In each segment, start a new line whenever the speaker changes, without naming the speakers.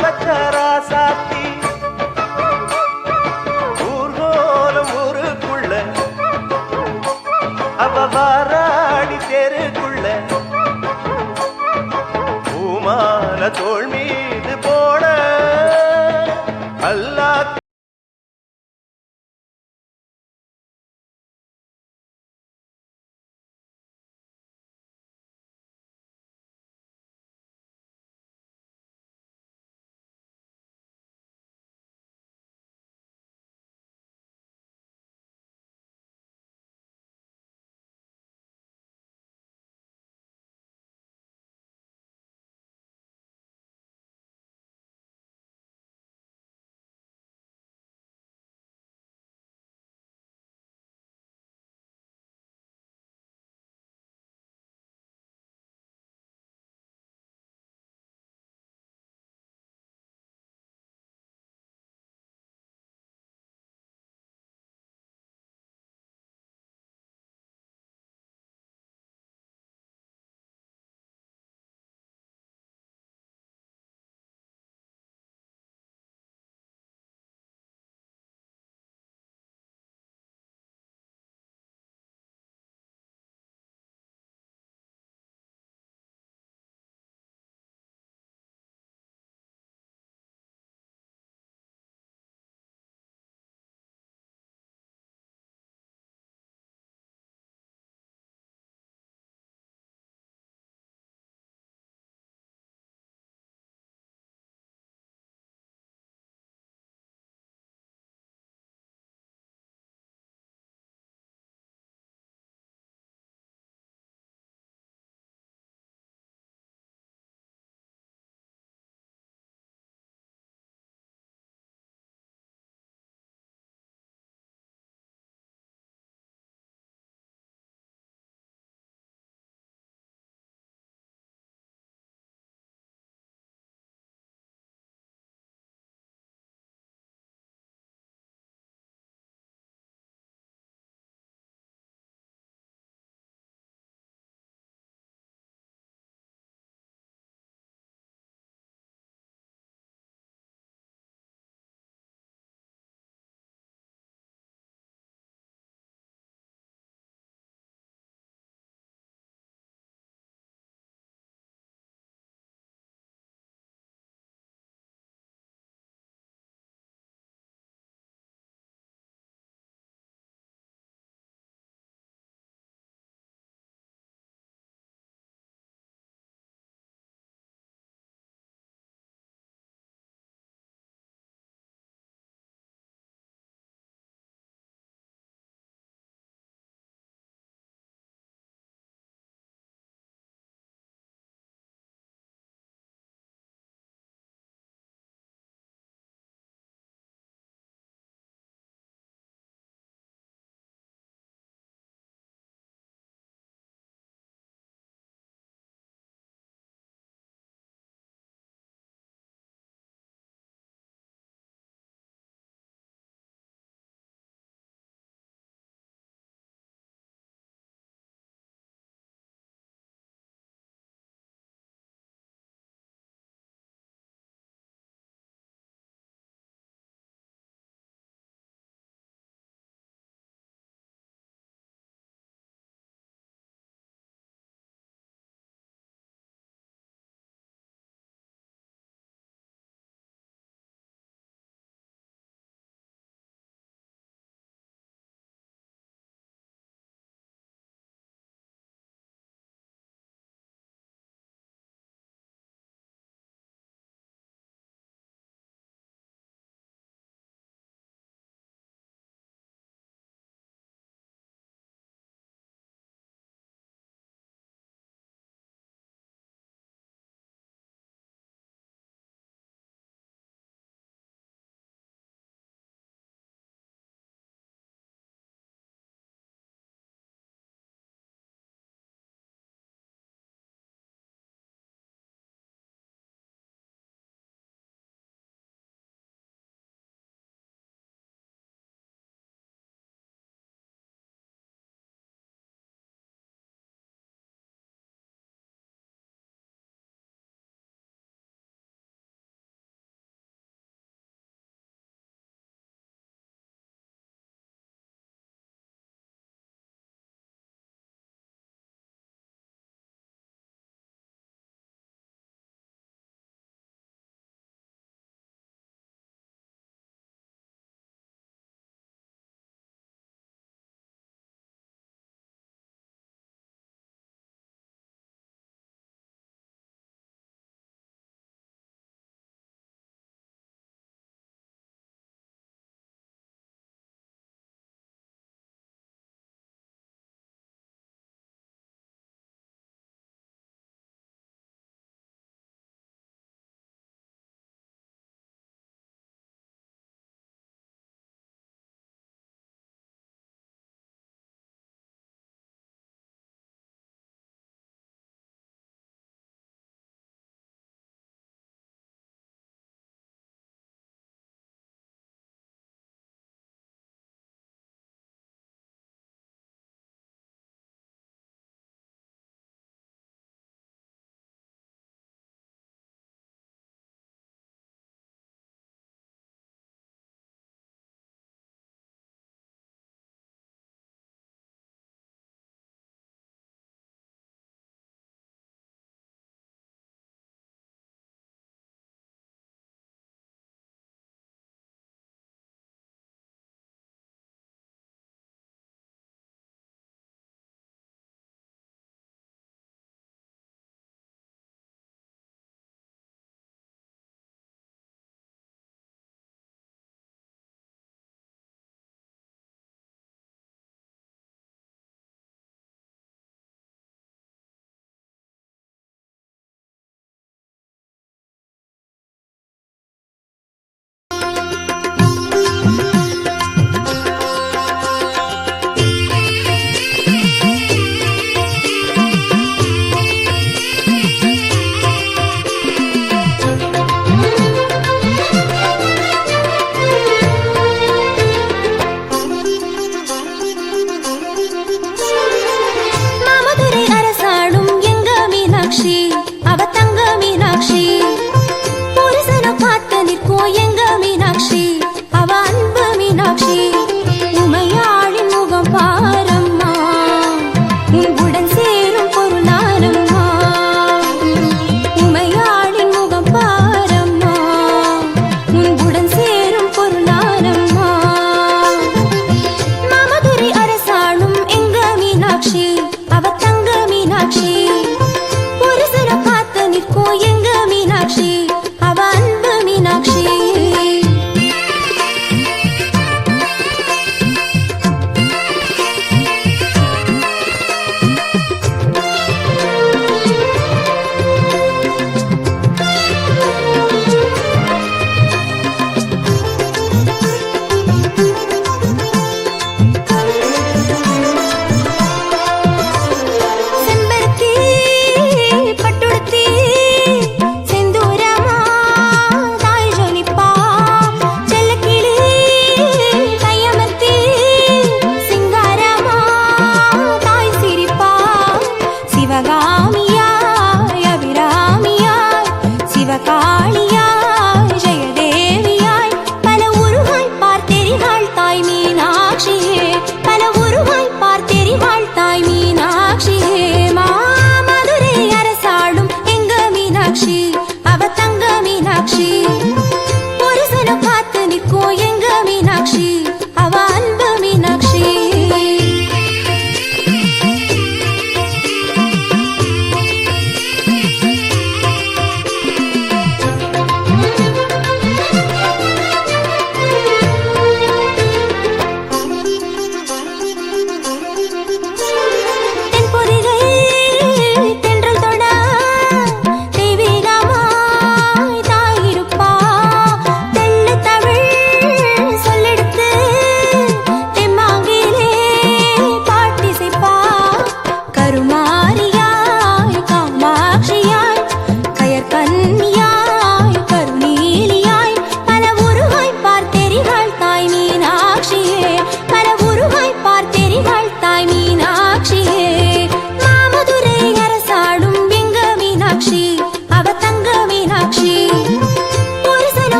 வச்சாரா சாத்தி ஊர்கோலம் ஊருக்குள்ள அவ வாராடி தெருக்குள்ள பூமால தோள் மீது போட அல்லா
அவ தங்க மீனாட்சி புருஷன காத்து நிற்கும் எங்க மீனாட்சி அவ அன்பு மீனாட்சி உமையாளின் முகம் பாரம்மா உன்னுடன் சேரும் பொருளானம்மா உமையாளின் முகம் பாரம்மா உன்னுடன் சேரும் பொருளானம்மா மாமதுரை அரசாளும் எங்க மீனாட்சி அவ தங்க மீனாட்சி புருஷன காத்து நிற்கும் எங்க மீனாட்சி அவ அன்பு மீனாட்சி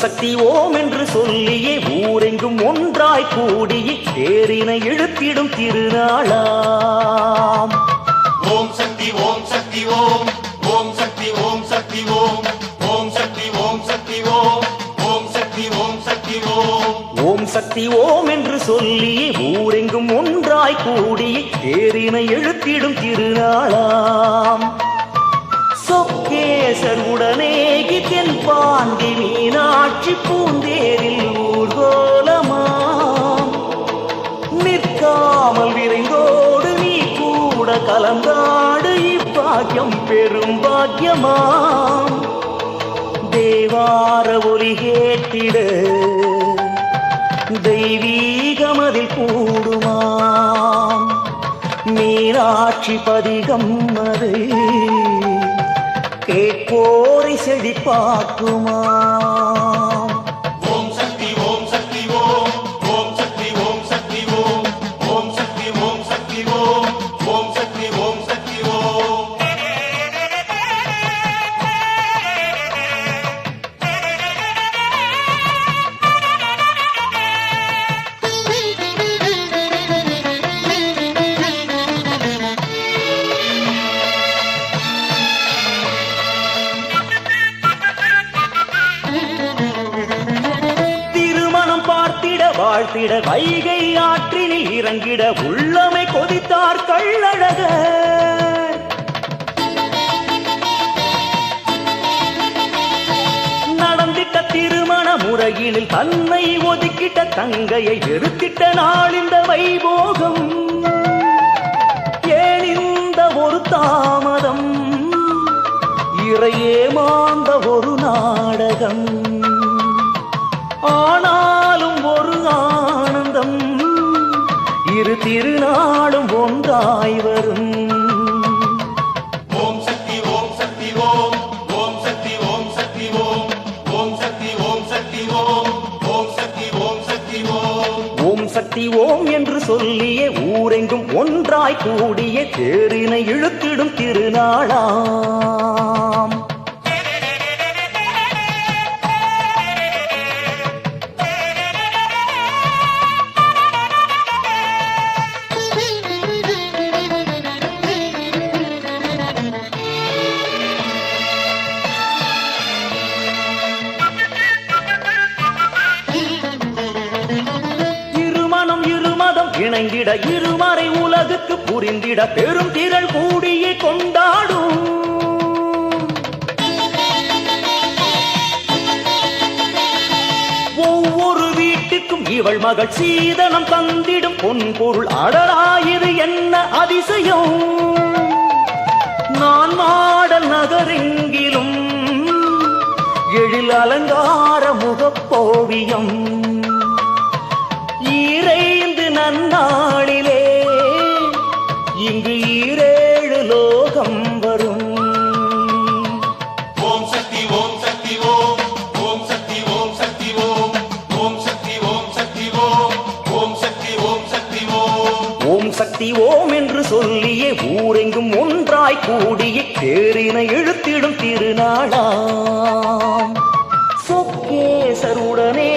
சக்தி ஓம் என்று சொல்லியே ஊரெங்கும் ஒன்றாய் கூடியே தேரினை இழுத்திடும் திருநாளாம்.
ஓம் சக்தி ஓம் சக்தி ஓம் ஓம் சக்தி ஓம் சக்தி ஓம் ஓம் சக்தி ஓம் சக்தி ஓம் ஓம் சக்தி ஓம் சக்தி ஓம்.
ஓம் சக்தி ஓம் என்று சொல்லியே ஊரெங்கும் ஒன்றாய் கூடியே தேரினை இழுத்திடும் திருநாளாம். சொக்கேசர் உடனே தென் பாண்டி மீனாட்சி பூந்தேரில் ஊர்கோலமாம். நிற்காமல் விரைந்தோடு நீ கூட கலந்தாடு இப்பாக்கியம் பெரும் பாக்கியமாம். தேவார ஒலி கேட்டிட தெய்வீகமதில் கூடுமாம். மீனாட்சி பதிகம் அது கேட்போரை செழிப்பாக்குமாம்.
ஓம் சக்தி ஓம் சக்தி ஓம் ஓம் சக்தி ஓம் சக்தி ஓம் ஓம் சக்தி ஓம் சக்தி ஓம் ஓம் சக்தி ஓம் சக்தி ஓம்.
வாழ்த்திட வைகை ஆற்றினில் இறங்கிட உள்ளமை கொதித்தார் கள்ளழகர். நடந்திட்ட திருமண முறையினில் தன்னை ஒதுக்கிட்ட தங்கையை வெறுத்திட்ட நாள் இந்த வைபோகம். ஏன் இந்த ஒரு தாமதம், இறையே மாந்த ஒரு நாடகம். ஆனாலும் ஒரு ஆனந்தம், இரு திருநாளும் ஒன்றாய் வரும்.
ஓம் சக்தி ஓம் சக்தி ஓம் ஓம் சக்தி ஓம் சக்தி ஓம் ஓம் சக்தி ஓம் சக்தி ஓம் ஓம் சக்தி ஓம் சக்தி ஓம்.
ஓம் சக்தி ஓம் என்று சொல்லியே ஊரெங்கும் ஒன்றாய் கூடிய தேரினை இழுத்திடும் திருநாளாம். இணைந்திட இருமறை உலகுக்கு புரிந்திட பெரும் திரள் கூடியே கொண்டாடும். ஒவ்வொரு வீட்டுக்கும் இவள் மகள் சீதனம் தந்திடும் பொன் பொருள். அடராயிரு என்ன அதிசயம், நான் மாடல் நகரெங்கிலும் எழில் அலங்கார முகப்போவியம். ஈரைந்து நன்னாளிலே இங்கு ஈரேழு லோகம் வரும்.
ஓம் சக்தி ஓம் சக்தி ஓம் ஓம் சக்தி ஓம் சக்தி ஓம் ஓம் சக்தி ஓம் சக்தி ஓம் ஓம் சக்தி ஓம் சக்தி ஓம்.
ஓம் சக்தி ஓம் என்று சொல்லியே ஊரெங்கும் ஒன்றாய் கூடிய தேரினை இழுத்திடும் திருநாளாம். சொக்கேசருடனே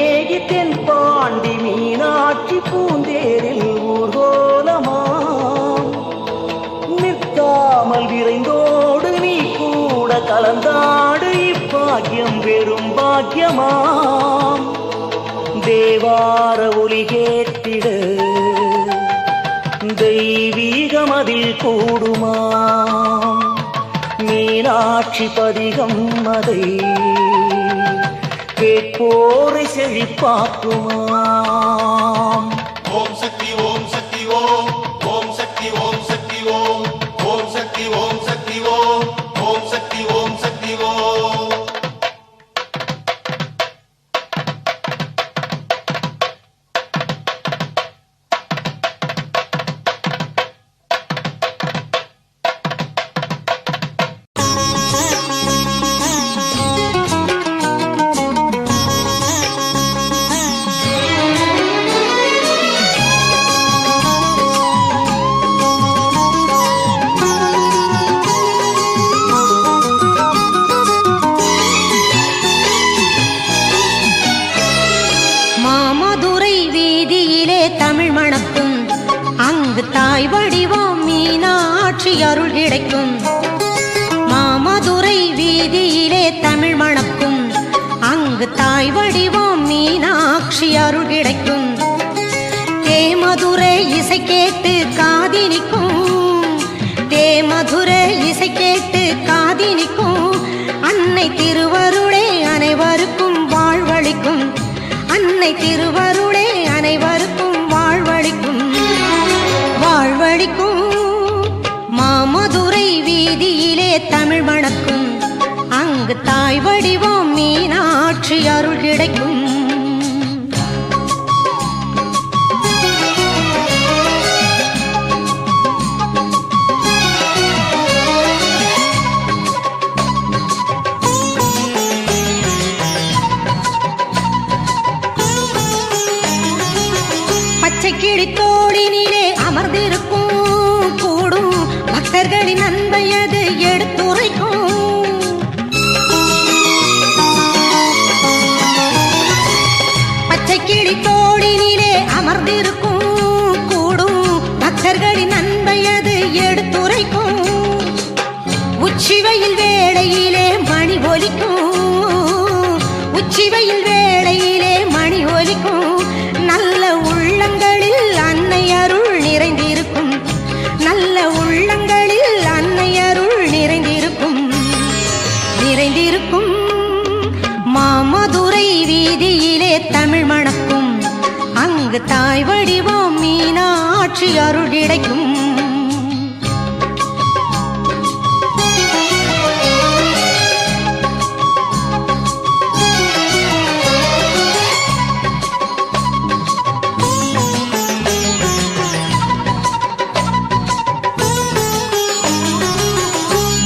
தென் பாண்டி மீனாட்சி பூந்தேரில் ஊர்கோலமாம். நிற்காமல் விரைந்தோடு நீ கூட கலந்தாடு இப்பாக்கியம் பெரும் பாக்கியமாம். தேவார ஒலி கேட்டிட தெய்வீகமதில் கூடுமாம். மீனாட்சி பதிகம் அதை கேட்போரை செழிப்பாக்குமாம்.
ஓம் சக்தி ஓம் சக்தி ஓம் ஓம் சக்தி ஓம் சக்தி ஓம் ஓம் சக்தி ஓம் சக்தி ஓம் ஓம் சக்தி ஓம் சக்தி ஓம்.
தாய் வடிவம் மீனாட்சி அருள் கிடைக்கும். மாமதுரை வீதியிலே தமிழ் மணக்கும். அங்கு தாய் வடிவம் மீனாட்சி அருள் கிடைக்கும். தேமதுரை இசை கேட்டு காதினிக்கும். தேமதுரை இசை கேட்டு காதினிக்கும். அன்னை திருவருளே அனைவருக்கும் வாழ்வளிக்கும். அன்னை திருவருளே அனைவருக்கும் வாழ்வளிக்கும். வாழ்வளிக்கும். மாமதுரை வீதியிலே தமிழ் மணக்கும். அங்கு தாய் வடிவம் மீனாட்சி அருள் கிடைக்கும். கிளித்தோடினிலே அமர்ந்திருக்கும் கூடும் பக்தர்களின் அன்பை அது எடுத்துரைக்கும். பச்சை கிளித்தோடினிலே அமர்ந்திருக்கும் கூடும் பக்தர்களின் அன்பை அது எடுத்துரைக்கும். உச்சிவெயில் வேளையிலே மணி ஒலிக்கும். உச்சிவெயில் வேளையிலே மணி ஒலிக்கும். நல்ல உள்ளங்களில் அன்னை அருள் நிறைந்திருக்கும். நல்ல உள்ளங்களில் அன்னை அருள் நிறைந்திருக்கும். நிறைந்திருக்கும். மாமதுரை வீதியிலே தமிழ் மணக்கும். அங்கு தாய் வடிவம் மீனாட்சி அருள் கிடைக்கும்.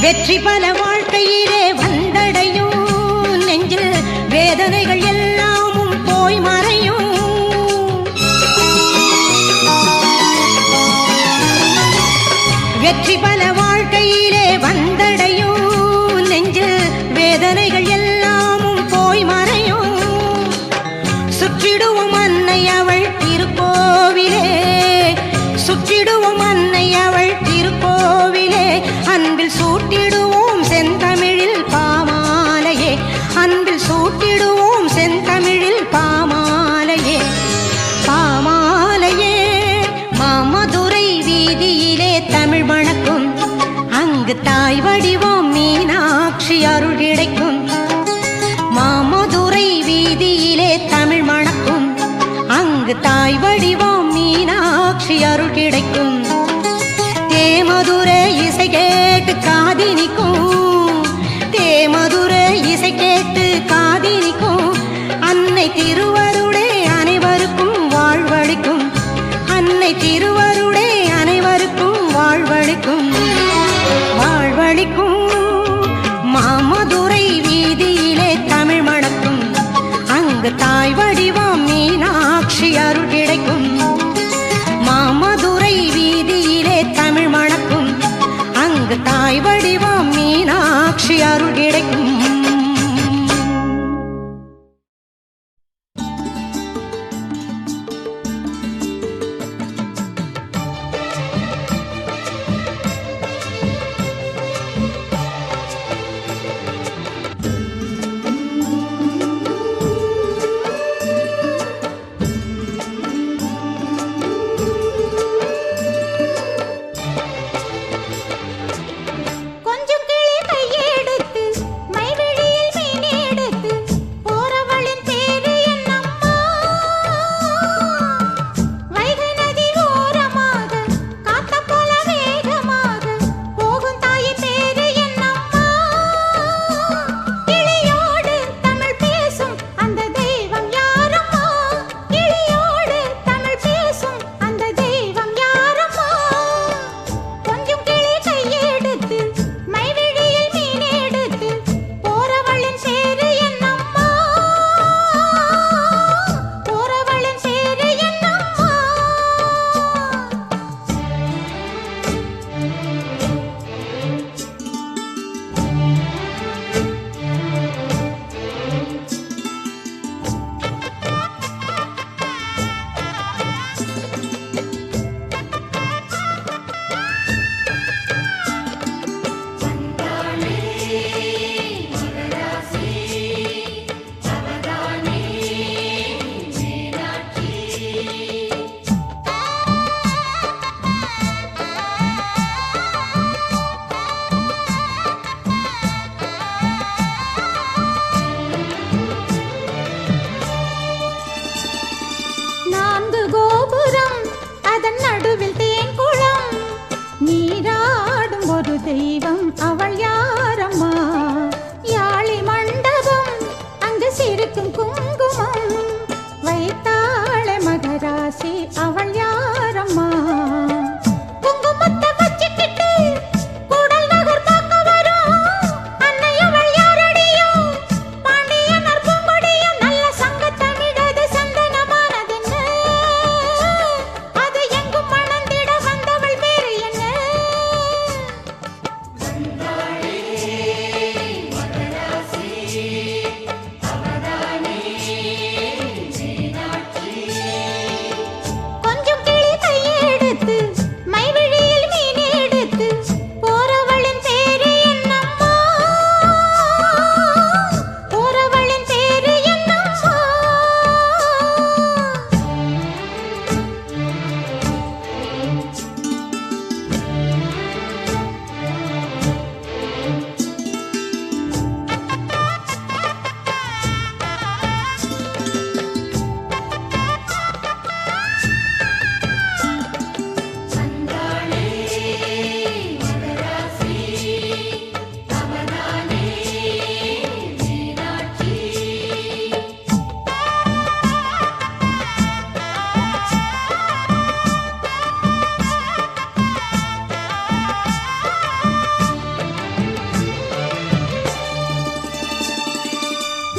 வெற்றி பல வாழ்க்கையிலே வந்தடையும். நெஞ்சில் வேதனைகள் எல்லாமும் போய் மறையும். வெற்றி பல வாழ்க்கையிலே வந்தடையும். நெஞ்சில் வேதனைகள் எல்லாமும் போய் மறையும். சுற்றிடுவோம் அன்னை அவள் திருக்கோவிலே. சுற்றிடுவோம் அன்னை அவள் திருக்கோவிலே. அன்பில் சூட்டிடுவோம் செந்தமிழில் பாமாலையே. அன்பில் சூட்டிடுவோம் செந்தமிழில் பாமாலையே. பாமாலையே. மாமதுரை வீதியிலே தமிழ் மணக்கும். அங்கு தாய் வடிவம் மீனாட்சி அருள் கிடைக்கும். மாமதுரை வீதியிலே தமிழ் மணக்கும். அங்கு தாய் வடிவம் மீனாட்சி அருள் கிடைக்கும். தேமதுரை இசை கேட்டு காதினிக்கும். தேமதுரை இசை கேட்டு காதினிக்கும். அன்னை திருவருளே அனைவருக்கும் வாழ்வளிக்கும். அன்னை திருவருளே அனைவருக்கும் வாழ்வளிக்கும். வாழ்வளிக்கும். மாமதுரை வீதியிலே தமிழ் மணக்கும். அங்கு தாய் வடிவம் மீனாட்சி அருள் கிடைக்கும். மாமதுரை வீதியிலே தமிழ் மணக்கும். அங்கு தாய் வடிவம் மீனாட்சி அருள் கிடைக்கும்.
கோபுரம் அதன் நடுவில் தேன் குளம் நீராடும் ஒரு தெய்வம் அவள் யாரம்மா யாழி மண்டபம் அங்கு சிரிக்கும் குங்குமம் வைத்தாளே மகராசி அவள் யாரம்மா குங்குமத்தை வச்சுக்கிட்டு கூடல் நகர் பார்க்க வரும் அன்னை அவள் யாரடியோ பாண்டியனர் பூங்கொடியும் நல்ல சங்க தமிழது சந்தனமானதென்ன அது எங்கும் மணந்திட வந்தவள் பேரு என்ன கொஞ்சம் கிளி கையெடுத்து மைவிழியில் மீன் எடுத்து போறவளின் பேரு என்னம்மா போறவளின் பேரு என்னம்மா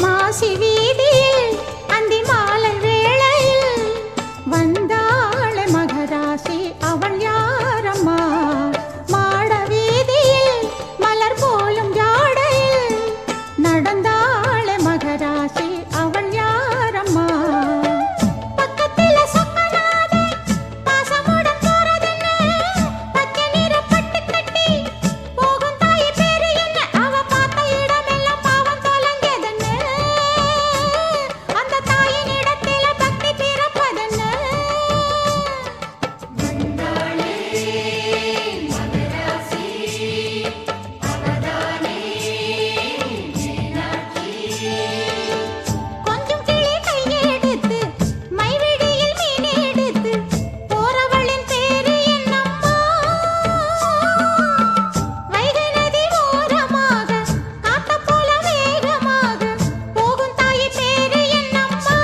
மாசி வீதியில் அந்தி மாலை வேளையில் வந்தாளே மகராசி அவள் யாரம்மா மாட வீதியில் மலர் போலும் ஜாடையில் நடந்தாளே மகராசி அவள் யாரம்மா பக்கத்தில சொக்கநாதே பாசமுடன் போறதென்ன பச்சை நிற பட்டு கட்டி போகும் தாய் பேரு என்ன அவ பார்த்த இடமெல்லாம் பாவம் தொலைஞ்சதென்ன அந்த தாயின் இடத்தில பக்தி பிறப்பதென்ன கொஞ்சம் கிளி கையெடுத்து மைவிழியில் மீன் எடுத்து போறவளின் பேரு என்னம்மா வைகை நதி ஓரமாக காத்த போல வேகமாக போகும் தாய் பேரு என்னம்மா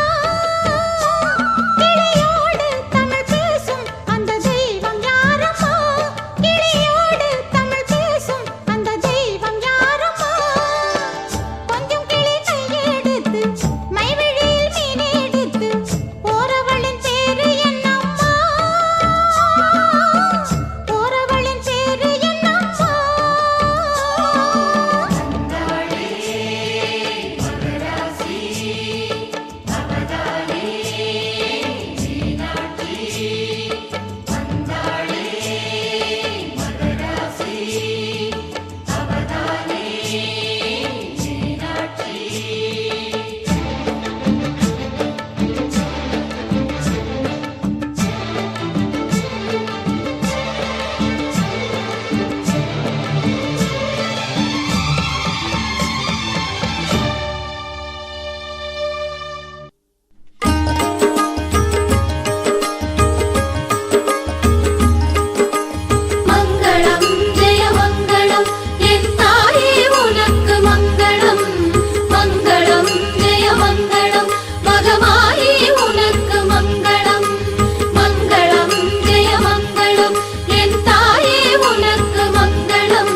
கிளியோடு தமிழ் பேசும் அந்த தெய்வம் யாரம்மா கிளியோடு தமிழ் பேசும் அந்த தெய்வம் யாரம்மா கொஞ்சம் கிளி கையெடுத்து மைவிழியில் மீன் எடுத்து போறவளின் பேரு என்னம்மா போறவளின் பேரு என்னம்மா
மங்களம் ஜெய மங்களம் என் தாயே உனக்கு மங்களம் மங்களம் ஜெய மங்களம் மகமாயே உனக்கு மங்களம் மங்களம் ஜெய மங்களம் என் தாயே உனக்கு மங்களம்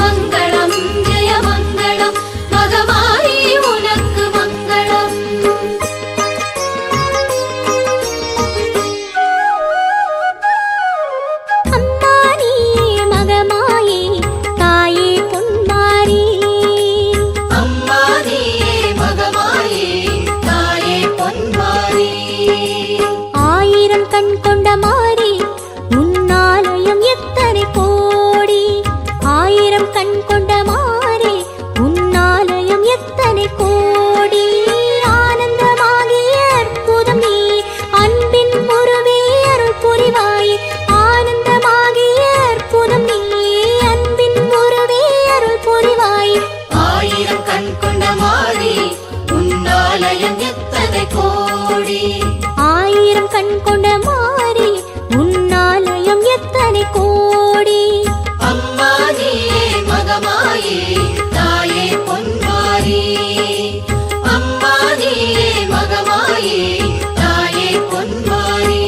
மங்களம் ஜெய மங்களம் மகமாயே உனக்கு மங்களம் அம்மானியே மகமாயே தாயே பொன்மாரி
அம்மா நீயே மகமாயே தாயே பொன்மாரி
ஆயிரம் கண் கொண்ட மாரி உன்னாலயம் எத்தனை கோடி ஆயிரம் கண் கொண்ட மாரி உன்னாலயம் எத்தனை கோடி ஆனந்தமாகிய அற்புதம் நீ அன்பின் முருவே அருள் புரிவாயே ஆனந்தமாகிய அற்புதம் நீ அன்பின் முருவே அருள் புரிவாயே
ஆயிரம் கண் கொண்ட மாறி உன்னாலயம் எத்தனை கோடி
ஆயிரம் கண் கொண்ட மாரி எத்தனை கோடி
அம்மா நீயே மகமாயே தாயே பொன்மாரி அம்மா நீயே மகமாயே தாயே பொன்மாரி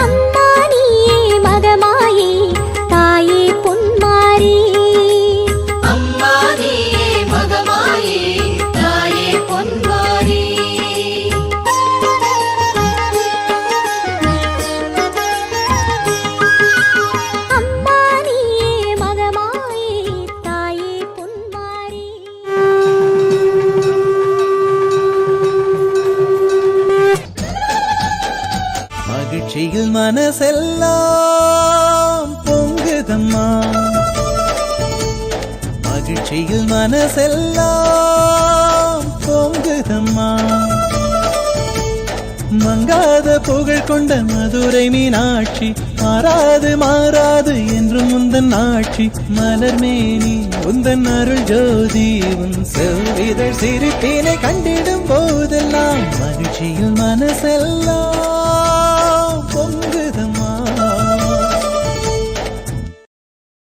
அம்மா நீயே மகமாயே தாயே பொன்மாரி
அம்மா நீயே மகமாயே தாயே பொன்மாரி
அம்மா நீயே மகமாயே தாயே பொன்மாரி
மகிழ்ச்சியில் மனசெல்லாம் பொங்குதம்மா மகிழ்ச்சியில் மனசெல்லாம் பொங்குதம்மா மங்காத புகழ் கொண்ட மதுரை மீனாட்சி மாறாது மாறாது என்றும் உந்தன் ஆட்சி மலர்மேனி உந்தன் அருள் ஜோதி உன் செவ்விதழ் சிரிப்பினை கண்டிடும் போதெல்லாம் மகிழ்ச்சியில் மனசெல்லாம்